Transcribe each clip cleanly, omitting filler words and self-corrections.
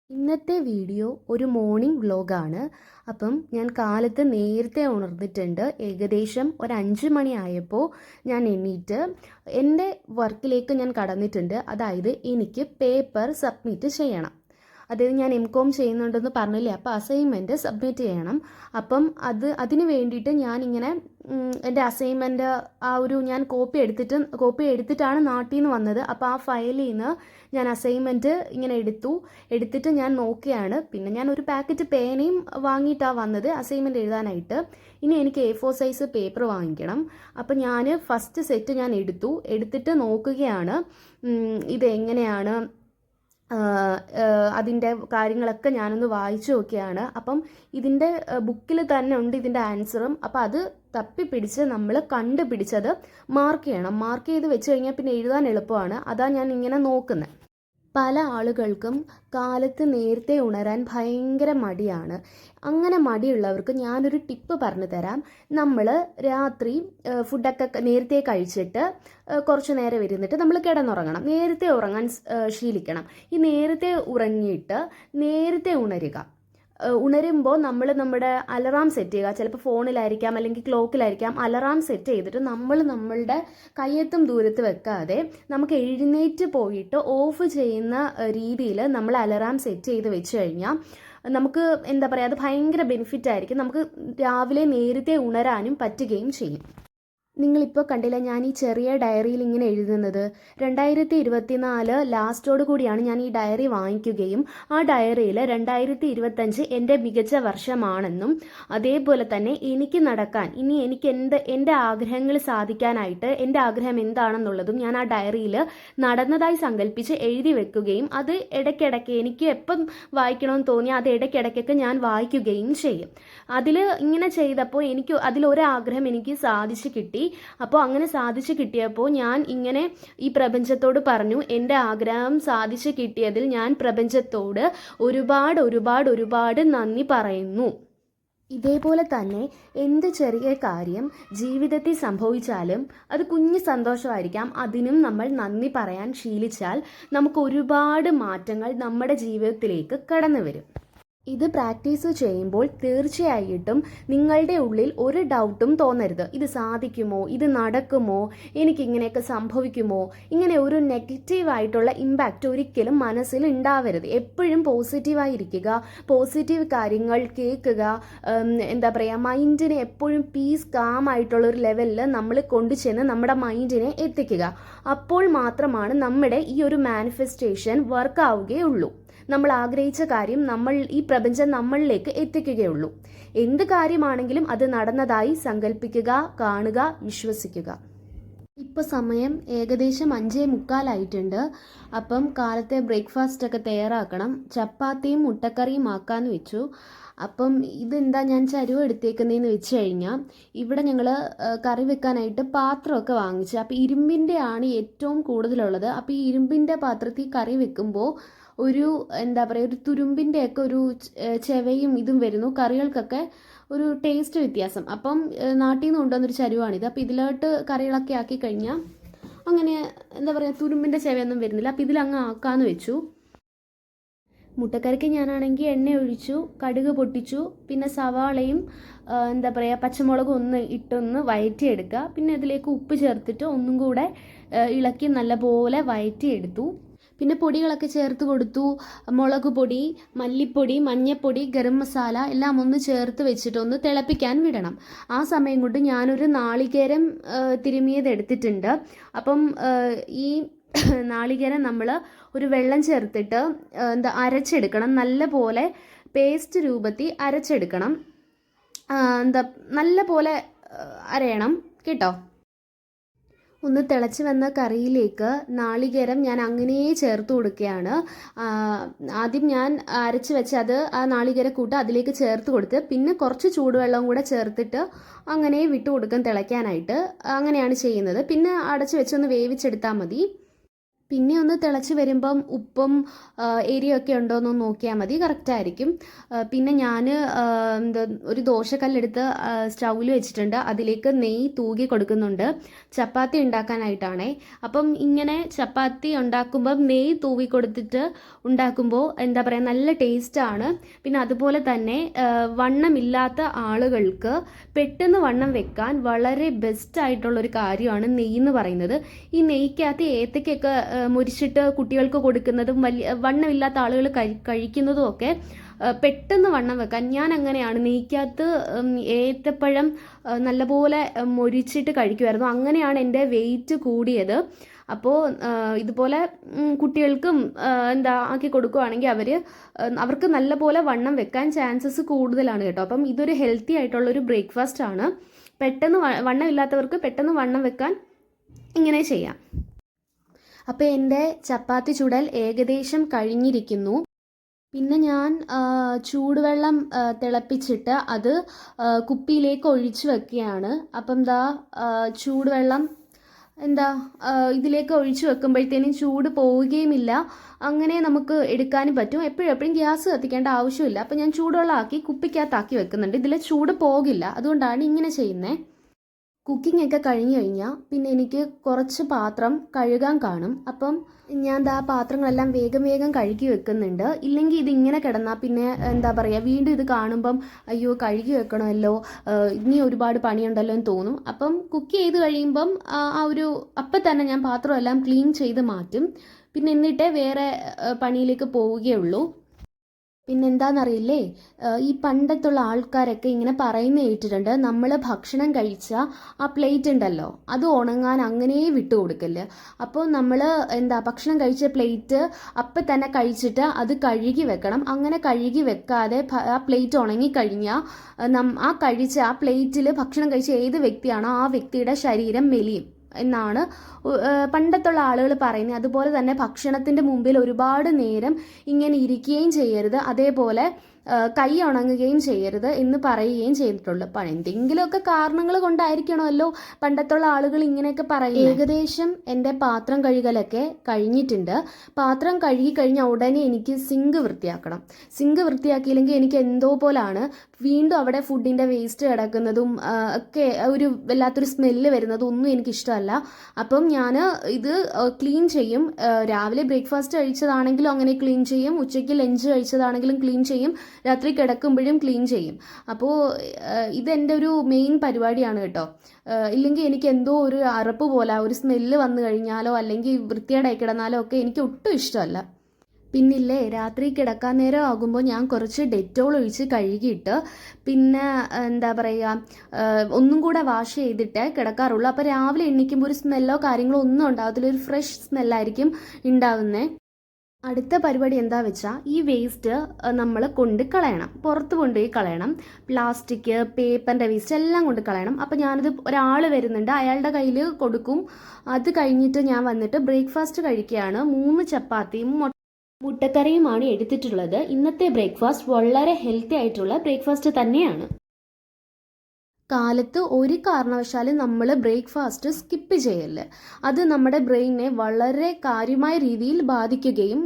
ഇന്നത്തെ വീഡിയോ ഒരു മോർണിംഗ് വ്ലോഗാണ്. അപ്പം ഞാൻ കാലത്ത് നേരത്തെ ഉണർന്നിട്ടുണ്ട്. ഏകദേശം ഒരു 5 മണി ആയപ്പോൾ ഞാൻ എണീറ്റ് എൻ്റെ വർക്കിലേക്ക് ഞാൻ കടന്നിട്ടുണ്ട്. അതായത് എനിക്ക് പേപ്പർ സബ്മിറ്റ് ചെയ്യണം. അതായത് ഞാൻ എം.കോം ചെയ്യുന്നുണ്ടെന്ന് പറഞ്ഞില്ലേ, അപ്പോൾ അസൈൻമെൻറ്റ് സബ്മിറ്റ് ചെയ്യണം. അപ്പം അതിന് വേണ്ടിയിട്ട് ഞാനിങ്ങനെ എൻ്റെ അസൈൻമെൻറ്റ് ഞാൻ കോപ്പി എടുത്തിട്ടാണ് നാട്ടിൽ നിന്ന് വന്നത്. അപ്പോൾ ആ ഫയലിൽ നിന്ന് ഞാൻ അസൈൻമെൻറ്റ് ഇങ്ങനെ എടുത്തിട്ട് ഞാൻ നോക്കിയാണ്. പിന്നെ ഞാൻ ഒരു പാക്കറ്റ് പേനയും വാങ്ങിയിട്ടാണ് വന്നത് അസൈൻമെൻറ്റ് എഴുതാനായിട്ട്. ഇനി എനിക്ക് A4 സൈസ് പേപ്പർ വാങ്ങിക്കണം. അപ്പം ഞാൻ ഫസ്റ്റ് സെറ്റ് ഞാൻ എടുത്തിട്ട് നോക്കുകയാണ് ഇതെങ്ങനെയാണ്, അതിൻ്റെ കാര്യങ്ങളൊക്കെ ഞാനൊന്ന് വായിച്ചു നോക്കിയാണ്. അപ്പം ഇതിൻ്റെ ബുക്കിൽ തന്നെ ഉണ്ട് ഇതിൻ്റെ ആൻസറും. അപ്പം അത് തപ്പിപ്പിടിച്ച് നമ്മൾ കണ്ടുപിടിച്ചത് മാർക്ക് ചെയ്യണം. മാർക്ക് ചെയ്ത് വെച്ച് കഴിഞ്ഞാൽ പിന്നെ എഴുതാൻ എളുപ്പമാണ്. അതാ ഞാൻ ഇങ്ങനെ നോക്കുന്നത്. പല ആളുകൾക്കും കാലത്ത് നേരത്തെ ഉണരാൻ ഭയങ്കര മടിയാണ്. അങ്ങനെ മടിയുള്ളവർക്ക് ഞാനൊരു ടിപ്പ് പറഞ്ഞു തരാം. നമ്മൾ രാത്രി ഫുഡൊക്കെ നേരത്തെ കഴിച്ചിട്ട് കുറച്ച് നേരം ഇരുന്നിട്ട് നമ്മൾ കിടന്നുറങ്ങണം. നേരത്തെ ഉറങ്ങാൻ ശീലിക്കണം. ഈ നേരത്തെ ഉറങ്ങിയിട്ട് നേരത്തെ ഉണരുമ്പോൾ നമ്മൾ നമ്മുടെ അലറാം സെറ്റ് ചെയ്യുക. ചിലപ്പോൾ ഫോണിലായിരിക്കാം, അല്ലെങ്കിൽ ക്ലോക്കിലായിരിക്കാം. അലറാം സെറ്റ് ചെയ്തിട്ട് നമ്മളുടെ കയ്യെത്തും ദൂരത്ത് വെക്കാതെ നമുക്ക് എഴുന്നേറ്റ് പോയിട്ട് ഓഫ് ചെയ്യുന്ന രീതിയിൽ നമ്മൾ അലറാം സെറ്റ് ചെയ്ത് വെച്ച് കഴിഞ്ഞാൽ നമുക്ക് എന്താ പറയുക, അത് ഭയങ്കര ബെനിഫിറ്റ് ആയിരിക്കും. നമുക്ക് രാവിലെ നേരത്തെ ഉണരാനും പറ്റുകയും ചെയ്യും. നിങ്ങളിപ്പോൾ കണ്ടില്ല, ഞാൻ ഈ ചെറിയ ഡയറിയിൽ ഇങ്ങനെ എഴുതുന്നത് 2024 ലാസ്റ്റോട് കൂടിയാണ് ഞാൻ ഈ ഡയറി വാങ്ങിക്കുകയും ആ ഡയറിയിൽ 2025 എൻ്റെ മികച്ച വർഷമാണെന്നും അതേപോലെ തന്നെ എനിക്ക് എൻ്റെ ആഗ്രഹങ്ങൾ സാധിക്കാനായിട്ട് എൻ്റെ ആഗ്രഹം എന്താണെന്നുള്ളതും ഞാൻ ആ ഡയറിയിൽ നടന്നതായി സങ്കല്പിച്ച് എഴുതി വെക്കുകയും അത് ഇടയ്ക്കിടയ്ക്ക് എനിക്ക് എപ്പം വായിക്കണമെന്ന് തോന്നിയാൽ അത് ഇടയ്ക്കിടയ്ക്കൊക്കെ ഞാൻ വായിക്കുകയും ചെയ്യും. അതിൽ ഇങ്ങനെ ചെയ്തപ്പോൾ എനിക്ക് അതിലൊരാഗ്രഹം എനിക്ക് സാധിച്ചു കിട്ടി. അപ്പോൾ അങ്ങനെ സാധിച്ചു കിട്ടിയപ്പോൾ ഞാൻ ഇങ്ങനെ ഈ പ്രപഞ്ചത്തോട് പറഞ്ഞു, എൻ്റെ ആഗ്രഹം സാധിച്ചു കിട്ടിയതിൽ ഞാൻ പ്രപഞ്ചത്തോട് ഒരുപാട് നന്ദി പറയുന്നു. ഇതേപോലെ തന്നെ എന്ത് ചെറിയ കാര്യം ജീവിതത്തിൽ സംഭവിച്ചാലും അത് കുഞ്ഞു സന്തോഷമായിരിക്കാം, അതിനും നമ്മൾ നന്ദി പറയാൻ ശീലിച്ചാൽ നമുക്ക് ഒരുപാട് മാറ്റങ്ങൾ നമ്മുടെ ജീവിതത്തിലേക്ക് കടന്നു വരും. ഇത് പ്രാക്ടീസ് ചെയ്യുമ്പോൾ തീർച്ചയായിട്ടും നിങ്ങളുടെ ഉള്ളിൽ ഒരു ഡൗട്ടും തോന്നരുത്. ഇത് സാധിക്കുമോ, ഇത് നടക്കുമോ, എനിക്കിങ്ങനെയൊക്കെ സംഭവിക്കുമോ, ഇങ്ങനെ ഒരു നെഗറ്റീവായിട്ടുള്ള ഇമ്പാക്റ്റ് ഒരിക്കലും മനസ്സിൽ ഉണ്ടാവരുത്. എപ്പോഴും പോസിറ്റീവായിരിക്കുക, പോസിറ്റീവ് കാര്യങ്ങൾ കേൾക്കുക. എന്താ പറയുക, മൈൻഡിനെ എപ്പോഴും പീസ് കാം ആയിട്ടുള്ള ഒരു ലെവലിൽ നമ്മൾ കൊണ്ടുചെന്ന് നമ്മുടെ മൈൻഡിനെ എത്തിക്കുക. അപ്പോൾ മാത്രമാണ് നമ്മുടെ ഈ ഒരു മാനിഫെസ്റ്റേഷൻ വർക്ക് ആവുകയുള്ളൂ. നമ്മൾ ആഗ്രഹിച്ച കാര്യം ഈ പ്രപഞ്ചം നമ്മളിലേക്ക് എത്തിക്കുകയുള്ളൂ. എന്ത് കാര്യമാണെങ്കിലും അത് നടന്നതായി സങ്കല്പിക്കുക, കാണുക, വിശ്വസിക്കുക. ഇപ്പോൾ സമയം ഏകദേശം 5:45 ആയിട്ടുണ്ട്. അപ്പം കാലത്തെ ബ്രേക്ക്ഫാസ്റ്റൊക്കെ തയ്യാറാക്കണം. ചപ്പാത്തിയും മുട്ടക്കറിയും ആക്കാമെന്ന് വെച്ചു. അപ്പം ഇതെന്താ ഞാൻ ചരുവ എടുത്തേക്കുന്നതെന്ന് വെച്ച് കഴിഞ്ഞാൽ, ഇവിടെ ഞങ്ങൾ കറി വെക്കാനായിട്ട് പാത്രമൊക്കെ വാങ്ങിച്ചു. അപ്പോൾ ഇരുമ്പിൻ്റെ ആണ് ഏറ്റവും കൂടുതലുള്ളത്. അപ്പോൾ ഈ ഇരുമ്പിൻ്റെ പാത്രത്തിൽ കറി വെക്കുമ്പോൾ എന്താ പറയുക, ഒരു തുരുമ്പിൻ്റെയൊക്കെ ഒരു ചെവയും ഇതും വരുന്നു. കറികൾക്കൊക്കെ ഒരു ടേസ്റ്റ് വ്യത്യാസം. അപ്പം നാട്ടിൽ നിന്ന് കൊണ്ടുവന്നൊരു ചരുവാണിത്. അപ്പോൾ ഇതിലോട്ട് കറികളൊക്കെ ആക്കി കഴിഞ്ഞാൽ അങ്ങനെ എന്താ പറയുക, തുരുമ്പിൻ്റെ ചെവയൊന്നും വരുന്നില്ല. അപ്പോൾ ഇതിലങ്ങ് ആക്കാമെന്ന് വെച്ചു. മുട്ടക്കറിക്ക് ഞാനാണെങ്കിൽ എണ്ണ ഒഴിച്ചു, കടുക് പൊട്ടിച്ചു, പിന്നെ സവാളയും എന്താ പറയുക പച്ചമുളകും ഇട്ടൊന്ന് വഴറ്റിയെടുക്കുക. പിന്നെ അതിലേക്ക് ഉപ്പ് ചേർത്തിട്ട് ഒന്നും കൂടെ ഇളക്കി നല്ലപോലെ വഴറ്റിയെടുത്തു. പിന്നെ പൊടികളൊക്കെ ചേർത്ത് കൊടുത്തു. മുളക് പൊടി, മല്ലിപ്പൊടി, മഞ്ഞൾപ്പൊടി, ഗരം മസാല എല്ലാം ഒന്ന് ചേർത്ത് വെച്ചിട്ട് ഒന്ന് തിളപ്പിക്കാൻ വിടണം. ആ സമയം കൊണ്ട് ഞാനൊരു നാളികേരം തിരുമിയത് എടുത്തിട്ടുണ്ട്. അപ്പം ഈ നാളികേരം നമ്മൾ ഒരു വെള്ളം ചേർത്തിട്ട് അരച്ചെടുക്കണം. നല്ല പോലെ പേസ്റ്റ് രൂപത്തിൽ അരച്ചെടുക്കണം. നല്ല പോലെ അരയണം കേട്ടോ. ഒന്ന് തിളച്ച് വന്ന കറിയിലേക്ക് നാളികേരം ഞാൻ അങ്ങനെ ചേർത്ത് കൊടുക്കുകയാണ്. ആദ്യം ഞാൻ അരച്ച് വെച്ച് ആ നാളികേരക്കൂട്ട് അതിലേക്ക് ചേർത്ത് കൊടുത്ത് പിന്നെ കുറച്ച് ചൂടുവെള്ളവും കൂടെ ചേർത്തിട്ട് അങ്ങനെ വിട്ടു കൊടുക്കും തിളയ്ക്കാനായിട്ട്. അങ്ങനെയാണ് ചെയ്യുന്നത്. പിന്നെ അടച്ച് വെച്ചൊന്ന് വേവിച്ചെടുത്താൽ മതി. പിന്നെ ഒന്ന് തിളച്ച് വരുമ്പം ഉപ്പും എരിയൊക്കെ ഉണ്ടോയെന്ന് നോക്കിയാൽ മതി, കറക്റ്റായിരിക്കും. പിന്നെ ഞാൻ എന്താ ഒരു ദോശക്കല്ലെടുത്ത് സ്റ്റൗവിൽ വെച്ചിട്ടുണ്ട്. അതിലേക്ക് നെയ്യ് തൂകി കൊടുക്കുന്നുണ്ട്, ചപ്പാത്തി ഉണ്ടാക്കാനായിട്ടാണേ. അപ്പം ഇങ്ങനെ ചപ്പാത്തി ഉണ്ടാക്കുമ്പം നെയ്യ് തൂവി കൊടുത്തിട്ട് ഉണ്ടാക്കുമ്പോൾ എന്താ പറയുക, നല്ല ടേസ്റ്റാണ്. പിന്നെ അതുപോലെ തന്നെ വണ്ണമില്ലാത്ത ആളുകൾക്ക് പെട്ടെന്ന് വണ്ണം വെക്കാൻ വളരെ ബെസ്റ്റ് ആയിട്ടുള്ളൊരു കാര്യമാണ് നെയ്യ് എന്ന് പറയുന്നത്. ഈ നെയ്ക്കകത്ത് ഏത്തക്കൊക്കെ മുരിച്ചിട്ട് കുട്ടികൾക്ക് കൊടുക്കുന്നതും വലിയ വണ്ണമില്ലാത്ത ആളുകൾ കഴിക്കുന്നതും ഒക്കെ പെട്ടെന്ന് വണ്ണം വെക്കാൻ. ഞാൻ അങ്ങനെയാണ് നെയ്ക്കകത്ത് ഏത്തപ്പഴം നല്ലപോലെ മൊരിച്ചിട്ട് കഴിക്കുമായിരുന്നു. അങ്ങനെയാണ് എൻ്റെ വെയിറ്റ് കൂടിയത്. അപ്പോൾ ഇതുപോലെ കുട്ടികൾക്കും ആക്കി കൊടുക്കുകയാണെങ്കിൽ അവർക്ക് നല്ലപോലെ വണ്ണം വെക്കാൻ ചാൻസസ് കൂടുതലാണ് കേട്ടോ. അപ്പം ഇതൊരു ഹെൽത്തി ആയിട്ടുള്ളൊരു ബ്രേക്ക്ഫാസ്റ്റ് ആണ്. പെട്ടെന്ന് വണ്ണമില്ലാത്തവർക്ക് പെട്ടെന്ന് വണ്ണം വെക്കാൻ ഇങ്ങനെ ചെയ്യാം. അപ്പോൾ എൻ്റെ ചപ്പാത്തി ചുടൽ ഏകദേശം കഴിഞ്ഞിരിക്കുന്നു. പിന്നെ ഞാൻ ചൂടുവെള്ളം തിളപ്പിച്ചിട്ട് അത് കുപ്പിയിലേക്ക് ഒഴിച്ചു വെക്കുകയാണ്. അപ്പം ചൂടുവെള്ളം ഇതിലേക്ക് ഒഴിച്ചു വെക്കുമ്പോഴത്തേനും ചൂട് പോവുകയുമില്ല, അങ്ങനെ നമുക്ക് എടുക്കാനും പറ്റും. എപ്പോഴും ഗ്യാസ് കത്തിക്കേണ്ട ആവശ്യമില്ല. അപ്പം ഞാൻ ചൂടുവെള്ളമാക്കി കുപ്പിക്കകത്താക്കി വെക്കുന്നുണ്ട്. ഇതിൽ ചൂട് പോകില്ല, അതുകൊണ്ടാണ് ഇങ്ങനെ ചെയ്യുന്നത്. കുക്കിംഗ് ഒക്കെ കഴിഞ്ഞു കഴിഞ്ഞാൽ പിന്നെ എനിക്ക് കുറച്ച് പാത്രം കഴുകാൻ കാണും. അപ്പം ഞാൻ പാത്രങ്ങളെല്ലാം വേഗം കഴുകി വെക്കുന്നുണ്ട്. ഇല്ലെങ്കിൽ ഇതിങ്ങനെ കിടന്നാൽ പിന്നെ വീണ്ടും ഇത് കാണുമ്പം അയ്യോ കഴുകി വെക്കണമല്ലോ, ഇനി ഒരുപാട് പണിയുണ്ടല്ലോ എന്ന് തോന്നും. അപ്പം കുക്ക് ചെയ്ത് കഴിയുമ്പം അപ്പം തന്നെ ഞാൻ പാത്രമെല്ലാം ക്ലീൻ ചെയ്ത് മാറ്റും. പിന്നെ എന്നിട്ടേ വേറെ പണിയിലേക്ക് പോവുകയുള്ളൂ. പിന്നെന്താണെന്നറിയില്ലേ, ഈ പണ്ടത്തുള്ള ആൾക്കാരൊക്കെ ഇങ്ങനെ പറയുന്ന കേട്ടിട്ടുണ്ട്, നമ്മൾ ഭക്ഷണം കഴിച്ച ആ പ്ലേറ്റ് ഉണ്ടല്ലോ അത് ഉണങ്ങാൻ അങ്ങനെ വിട്ടു കൊടുക്കില്ല. അപ്പോൾ നമ്മൾ ഭക്ഷണം കഴിച്ച പ്ലേറ്റ് അപ്പം തന്നെ കഴിച്ചിട്ട് അത് കഴുകി വെക്കണം. അങ്ങനെ കഴുകി വെക്കാതെ ആ പ്ലേറ്റ് ഉണങ്ങിക്കഴിഞ്ഞാൽ ആ പ്ലേറ്റിൽ ഭക്ഷണം കഴിച്ച ഏത് വ്യക്തിയാണോ ആ വ്യക്തിയുടെ ശരീരം മെലിയും എന്നാണ് പണ്ടത്തുള്ള ആളുകൾ പറയുന്നത്. അതുപോലെ തന്നെ ഭക്ഷണത്തിൻ്റെ മുമ്പിൽ ഒരുപാട് നേരം ഇങ്ങനെ ഇരിക്കുകയും ചെയ്യരുത്, അതേപോലെ കൈ ഉണങ്ങുകയും ചെയ്യരുത് എന്ന് പറയുകയും ചെയ്തിട്ടുള്ളൂ. അപ്പം എന്തെങ്കിലുമൊക്കെ കാരണങ്ങൾ കൊണ്ടായിരിക്കണമല്ലോ പണ്ടത്തുള്ള ആളുകൾ ഇങ്ങനെയൊക്കെ പറയും. ഏകദേശം എൻ്റെ പാത്രം കഴുകലൊക്കെ കഴിഞ്ഞിട്ടുണ്ട്. പാത്രം കഴുകി കഴിഞ്ഞാൽ ഉടനെ എനിക്ക് സിങ്ക് വൃത്തിയാക്കണം. സിങ്ക് വൃത്തിയാക്കിയില്ലെങ്കിൽ എനിക്ക് എന്തോ പോലാണ്. വീണ്ടും അവിടെ ഫുഡിൻ്റെ വേസ്റ്റ് കിടക്കുന്നതും ഒക്കെ ഒരു വല്ലാത്തൊരു സ്മെല്ല് വരുന്നതും ഒന്നും എനിക്കിഷ്ടമല്ല. അപ്പം ഞാൻ ഇത് ക്ലീൻ ചെയ്യും. രാവിലെ ബ്രേക്ക്ഫാസ്റ്റ് കഴിച്ചതാണെങ്കിലും അങ്ങനെ ക്ലീൻ ചെയ്യും, ഉച്ചയ്ക്ക് ലഞ്ച് കഴിച്ചതാണെങ്കിലും ക്ലീൻ ചെയ്യും, രാത്രി കിടക്കുമ്പോഴും ക്ലീൻ ചെയ്യും. അപ്പോൾ ഇതെൻ്റെ ഒരു മെയിൻ പരിപാടിയാണ് കേട്ടോ. ഇല്ലെങ്കിൽ എനിക്ക് എന്തോ ഒരു അറപ്പ് പോലെ ഒരു സ്മെല്ല് വന്നു കഴിഞ്ഞാലോ അല്ലെങ്കിൽ വൃത്തികേടായി കിടന്നാലോ ഒക്കെ എനിക്ക് ഒട്ടും ഇഷ്ടമല്ല. പിന്നില്ലേ, രാത്രി കിടക്കാൻ നേരം ആകുമ്പോൾ ഞാൻ കുറച്ച് ഡെറ്റോൾ ഒഴിച്ച് കഴുകിയിട്ട് പിന്നെ ഒന്നും കൂടെ വാഷ് ചെയ്തിട്ട് കിടക്കാറുള്ളൂ. അപ്പോൾ രാവിലെ എണീക്കുമ്പോൾ ഒരു സ്മെല്ലോ കാര്യങ്ങളോ ഒന്നും ഉണ്ടാകത്തില്ല, ഒരു ഫ്രഷ് സ്മെല്ലായിരിക്കും ഉണ്ടാവുന്നത്. അടുത്ത പരിപാടി എന്താ വെച്ചാൽ ഈ വേസ്റ്റ് നമ്മൾ കൊണ്ട് കളയണം, പുറത്ത് കൊണ്ടുപോയി കളയണം. പ്ലാസ്റ്റിക്, പേപ്പറിൻ്റെ വേസ്റ്റ് എല്ലാം കൊണ്ട് കളയണം. അപ്പോൾ ഞാനത് ഒരാൾ വരുന്നുണ്ട്, അയാളുടെ കയ്യിൽ കൊടുക്കും. അത് കഴിഞ്ഞിട്ട് ഞാൻ വന്നിട്ട് ബ്രേക്ക്ഫാസ്റ്റ് കഴിക്കുകയാണ്. 3 ചപ്പാത്തിയും മുട്ടക്കറിയുമാണ് എടുത്തിട്ടുള്ളത്. ഇന്നത്തെ ബ്രേക്ക്ഫാസ്റ്റ് വളരെ ഹെൽത്തി ആയിട്ടുള്ള ബ്രേക്ക്ഫാസ്റ്റ് തന്നെയാണ്. കാലത്ത് ഒരു കാരണവശാലും നമ്മൾ ബ്രേക്ക്ഫാസ്റ്റ് സ്കിപ്പ് ചെയ്യല്ല. അത് നമ്മുടെ ബ്രെയിനിനെ വളരെ കാര്യമായ രീതിയിൽ ബാധിക്കുകയും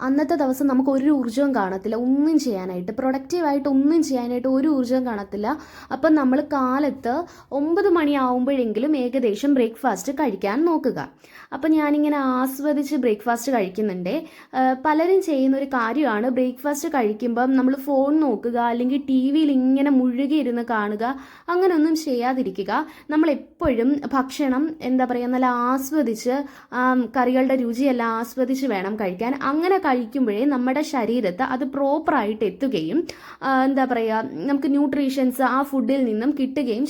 അന്നത്തെ ദിവസം നമുക്ക് ഒരു ഊർജ്ജവും കാണത്തില്ല, ഒന്നും ചെയ്യാനായിട്ട്, പ്രൊഡക്റ്റീവായിട്ട് ഒന്നും ചെയ്യാനായിട്ട് ഒരു ഊർജ്ജവും കാണത്തില്ല. അപ്പം നമ്മൾ കാലത്ത് 9 മണിയാവുമ്പോഴെങ്കിലും ഏകദേശം ബ്രേക്ക്ഫാസ്റ്റ് കഴിക്കാൻ നോക്കുക. അപ്പം ഞാനിങ്ങനെ ആസ്വദിച്ച് ബ്രേക്ക്ഫാസ്റ്റ് കഴിക്കുന്നുണ്ട്. പലരും ചെയ്യുന്ന ഒരു കാര്യമാണ് ബ്രേക്ക്ഫാസ്റ്റ് കഴിക്കുമ്പം നമ്മൾ ഫോൺ നോക്കുക അല്ലെങ്കിൽ ടി വിയിൽ ഇങ്ങനെ മുഴുകിയിരുന്ന് കാണുക. അങ്ങനെയൊന്നും ചെയ്യാതിരിക്കുക. നമ്മളെപ്പോഴും ഭക്ഷണം നല്ല ആസ്വദിച്ച് കറികളുടെ രുചിയെല്ലാം ആസ്വദിച്ച് വേണം കഴിക്കാൻ. അങ്ങനെ കഴിക്കുമ്പോഴേ നമ്മുടെ ശരീരത്ത് അത് പ്രോപ്പറായിട്ട് എത്തുകയും നമുക്ക് ന്യൂട്രീഷൻസ് ആ ഫുഡിൽ നിന്നും കിട്ടുകയും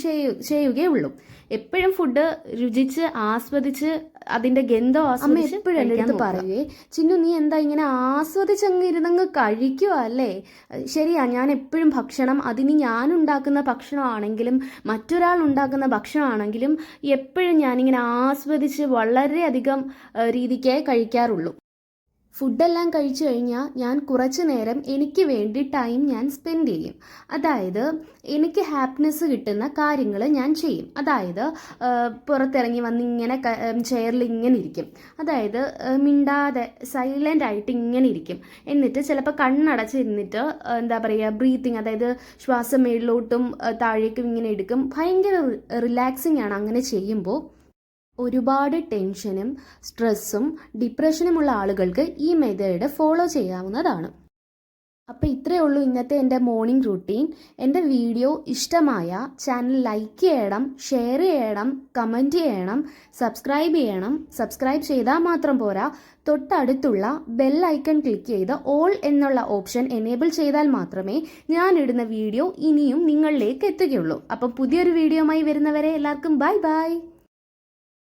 ചെയ്യുകയുള്ളൂ. എപ്പോഴും ഫുഡ് രുചിച്ച് ആസ്വദിച്ച് അതിൻ്റെ ഗന്ധം ആസ്വദിച്ച് എപ്പോഴും എൻ്റെ അടുത്ത് പറയുകയെ, ചിന്നു നീ എന്താ ഇങ്ങനെ ആസ്വദിച്ചങ്ങ് ഇരുന്നങ്ങ് കഴിക്കുക അല്ലേ? ശരിയാ, ഞാൻ എപ്പോഴും ഭക്ഷണം, അതിന് ഞാൻ ഉണ്ടാക്കുന്ന ഭക്ഷണമാണെങ്കിലും മറ്റൊരാൾ ഉണ്ടാക്കുന്ന ഭക്ഷണമാണെങ്കിലും എപ്പോഴും ഞാനിങ്ങനെ ആസ്വദിച്ച് വളരെയധികം രീതിക്കേ കഴിക്കാറുള്ളൂ. ഫുഡെല്ലാം കഴിച്ചു കഴിഞ്ഞാൽ ഞാൻ കുറച്ച് നേരം എനിക്ക് വേണ്ടി ടൈം ഞാൻ സ്പെൻഡ് ചെയ്യും. അതായത് എനിക്ക് ഹാപ്പിനെസ് കിട്ടുന്ന കാര്യങ്ങൾ ഞാൻ ചെയ്യും. അതായത് പുറത്തിറങ്ങി വന്ന് ഇങ്ങനെ ചെയറിൽ ഇങ്ങനെ ഇരിക്കും. അതായത് മിണ്ടാതെ സൈലൻ്റ് ആയിട്ട് ഇങ്ങനെ ഇരിക്കും. എന്നിട്ട് ചിലപ്പോൾ കണ്ണടച്ചിരുന്നിട്ട് എന്താ പറയുക ബ്രീത്തിങ്, അതായത് ശ്വാസം മേളിലോട്ടും താഴേക്കും ഇങ്ങനെ എടുക്കും. ഭയങ്കര റിലാക്സിങ് ആണ് അങ്ങനെ ചെയ്യുമ്പോൾ. ഒരുപാട് ടെൻഷനും സ്ട്രെസ്സും ഡിപ്രഷനുമുള്ള ആളുകൾക്ക് ഈ മെത്തേഡ് ഫോളോ ചെയ്യാവുന്നതാണ്. അപ്പോൾ ഇത്രയേ ഉള്ളൂ ഇന്നത്തെ എൻ്റെ മോർണിംഗ് റൂട്ടീൻ. എൻ്റെ വീഡിയോ ഇഷ്ടമായ ചാനൽ ലൈക്ക് ചെയ്യണം, ഷെയർ ചെയ്യണം, കമൻറ്റ് ചെയ്യണം, സബ്സ്ക്രൈബ് ചെയ്യണം. സബ്സ്ക്രൈബ് ചെയ്താൽ മാത്രം പോരാ, തൊട്ടടുത്തുള്ള ബെൽ ഐക്കൺ ക്ലിക്ക് ചെയ്ത് ഓൾ എന്നുള്ള ഓപ്ഷൻ എനേബിൾ ചെയ്താൽ മാത്രമേ ഞാനിടുന്ന വീഡിയോ ഇനിയും നിങ്ങളിലേക്ക് എത്തുകയുള്ളൂ. അപ്പം പുതിയൊരു വീഡിയോയുമായി വരുന്നവരെ എല്ലാവർക്കും ബൈ ബൈ.